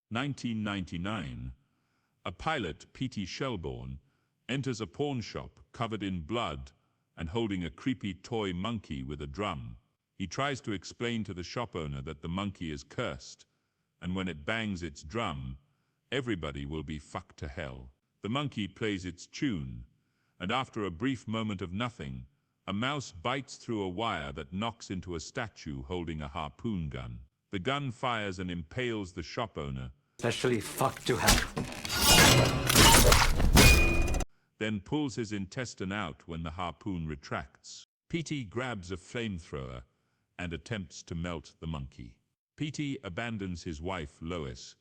1999. A pilot, P.T. Shelbourne, enters a pawn shop covered in blood and holding a creepy toy monkey with a drum. He tries to explain to the shop owner that the monkey is cursed, and when it bangs its drum, everybody will be fucked to hell. The monkey plays its tune, and after a brief moment of nothing, a mouse bites through a wire that knocks into a statue holding a harpoon gun. The gun fires and impales the shop owner, Especially fucked to hell. then pulls his intestine out when the harpoon retracts. P.T. grabs a flamethrower and attempts to melt the monkey. P.T. abandons his wife, Lois,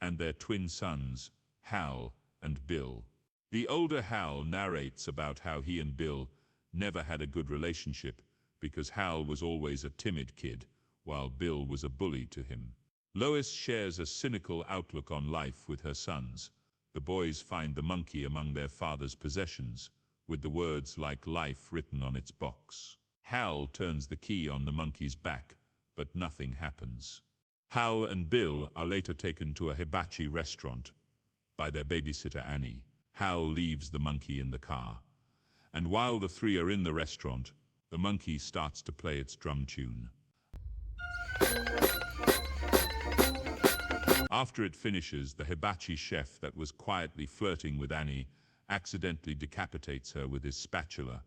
and their twin sons, Hal and Bill. The older Hal narrates about how he and Bill never had a good relationship because Hal was always a timid kid, while Bill was a bully to him. Lois shares a cynical outlook on life with her sons. The boys find the monkey among their father's possessions, with the words like life written on its box. Hal turns the key on the monkey's back, but nothing happens. Hal and Bill are later taken to a hibachi restaurant by their babysitter Annie. Hal leaves the monkey in the car, and while the three are in the restaurant, the monkey starts to play its drum tune. After it finishes, the hibachi chef that was quietly flirting with Annie accidentally decapitates her with his spatula.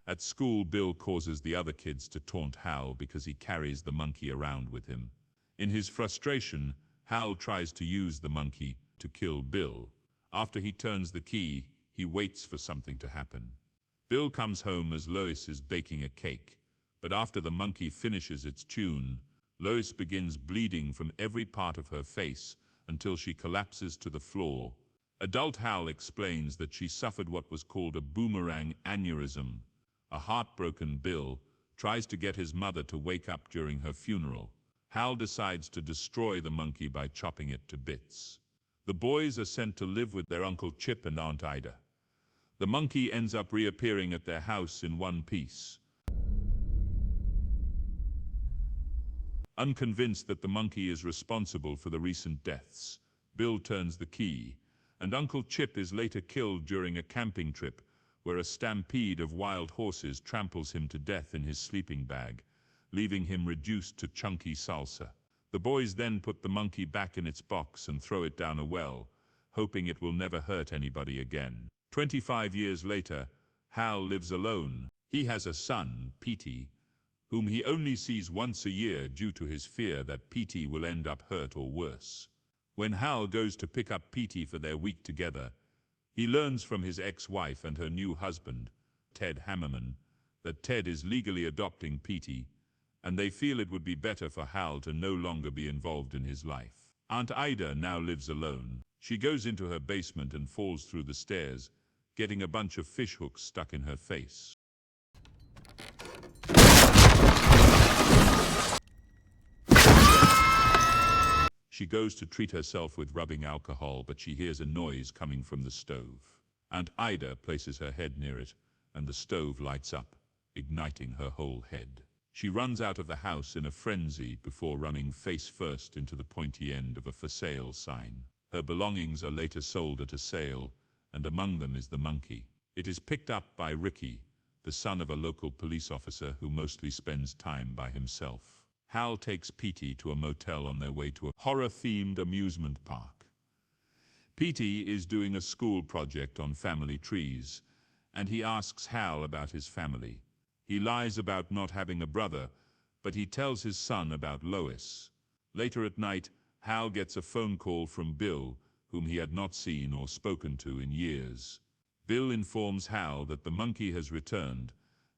At school, Bill causes the other kids to taunt Hal because he carries the monkey around with him. In his frustration, Hal tries to use the monkey to kill Bill. After he turns the key, he waits for something to happen. Bill comes home as Lois is baking a cake, but after the monkey finishes its tune, Lois begins bleeding from every part of her face until she collapses to the floor. Adult Hal explains that she suffered what was called a boomerang aneurysm. A heartbroken Bill tries to get his mother to wake up during her funeral. Hal decides to destroy the monkey by chopping it to bits. The boys are sent to live with their Uncle Chip and Aunt Ida. The monkey ends up reappearing at their house in one piece. Unconvinced that the monkey is responsible for the recent deaths, Bill turns the key, and Uncle Chip is later killed during a camping trip where a stampede of wild horses tramples him to death in his sleeping bag, leaving him reduced to chunky salsa. The boys then put the monkey back in its box and throw it down a well, hoping it will never hurt anybody again. 25 years later, Hal lives alone. He has a son, P.T., whom he only sees once a year due to his fear that P.T. will end up hurt or worse. When Hal goes to pick up P.T. for their week together, he learns from his ex-wife and her new husband, Ted Hammerman, that Ted is legally adopting P.T., and they feel it would be better for Hal to no longer be involved in his life. Aunt Ida now lives alone. She goes into her basement and falls through the stairs, getting a bunch of fishhooks stuck in her face. She goes to treat herself with rubbing alcohol, but she hears a noise coming from the stove. Aunt Ida places her head near it, and the stove lights up, igniting her whole head. She runs out of the house in a frenzy before running face first into the pointy end of a for sale sign. Her belongings are later sold at a sale, and among them is the monkey. It is picked up by Ricky, the son of a local police officer who mostly spends time by himself. Hal takes P.T. to a motel on their way to a horror-themed amusement park. P.T. is doing a school project on family trees, and he asks Hal about his family. He lies about not having a brother, but he tells his son about Lois. Later at night, Hal gets a phone call from Bill, whom he had not seen or spoken to in years. Bill informs Hal that the monkey has returned,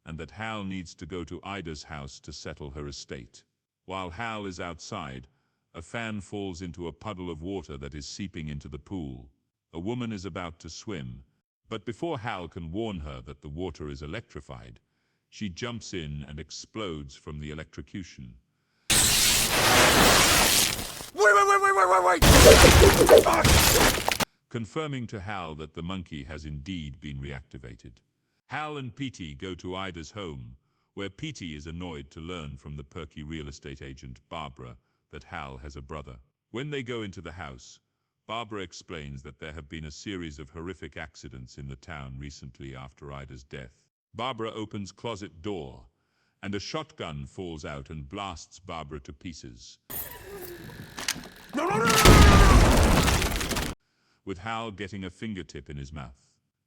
and that Hal needs to go to Ida's house to settle her estate. While Hal is outside, a fan falls into a puddle of water that is seeping into the pool. A woman is about to swim, but before Hal can warn her that the water is electrified, she jumps in and explodes from the electrocution. Wait! Confirming to Hal that the monkey has indeed been reactivated. Hal and P.T. go to Ida's home, where Petey is annoyed to learn from the perky real estate agent Barbara that Hal has a brother. When they go into the house, Barbara explains that there have been a series of horrific accidents in the town recently after Ida's death. Barbara opens closet door, and a shotgun falls out and blasts Barbara to pieces. With Hal getting a fingertip in his mouth.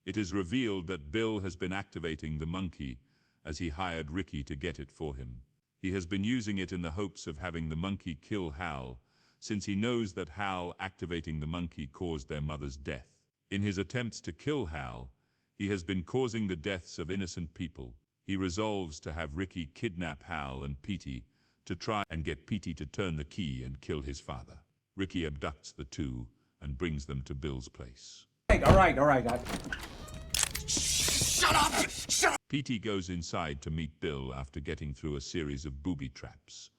It is revealed that Bill has been activating the monkey as he hired Ricky to get it for him. He has been using it in the hopes of having the monkey kill Hal, since he knows that Hal activating the monkey caused their mother's death. In his attempts to kill Hal, he has been causing the deaths of innocent people. He resolves to have Ricky kidnap Hal and Petey to try and get Petey to turn the key and kill his father. Ricky abducts the two and brings them to Bill's place. All right. Shut up! Shut up! Petey goes inside to meet Bill after getting through a series of booby traps.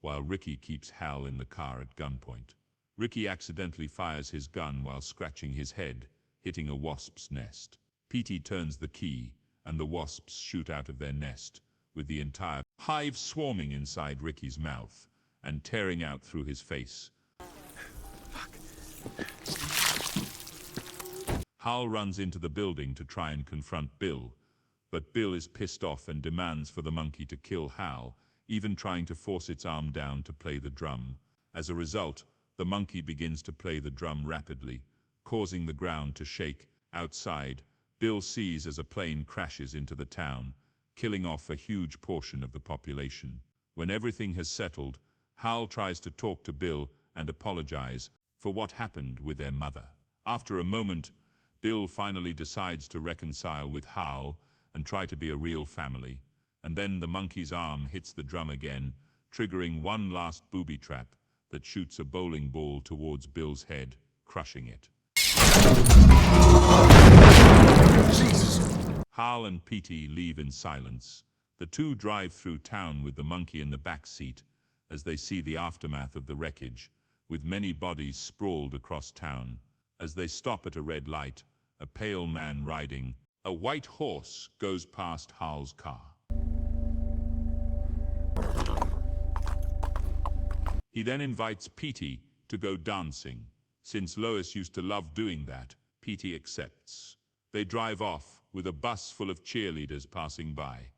While Ricky keeps Hal in the car at gunpoint. Ricky accidentally fires his gun while scratching his head, hitting a wasp's nest. Petey turns the key, and the wasps shoot out of their nest, with the entire hive swarming inside Ricky's mouth and tearing out through his face. Hal runs into the building to try and confront Bill, but Bill is pissed off and demands for the monkey to kill Hal, even trying to force its arm down to play the drum. As a result, the monkey begins to play the drum rapidly, causing the ground to shake. Outside, Bill sees as a plane crashes into the town, killing off a huge portion of the population. When everything has settled, Hal tries to talk to Bill and apologize for what happened with their mother. After a moment, Bill finally decides to reconcile with Hal and try to be a real family. And then the monkey's arm hits the drum again, triggering one last booby trap that shoots a bowling ball towards Bill's head, crushing it. Jesus! Hal and Petey leave in silence. The two drive through town with the monkey in the back seat as they see the aftermath of the wreckage, with many bodies sprawled across town. As they stop at a red light, a pale man riding a white horse goes past Hal's car. He then invites Petey to go dancing. Since Lois used to love doing that, Petey accepts. They drive off with a bus full of cheerleaders passing by.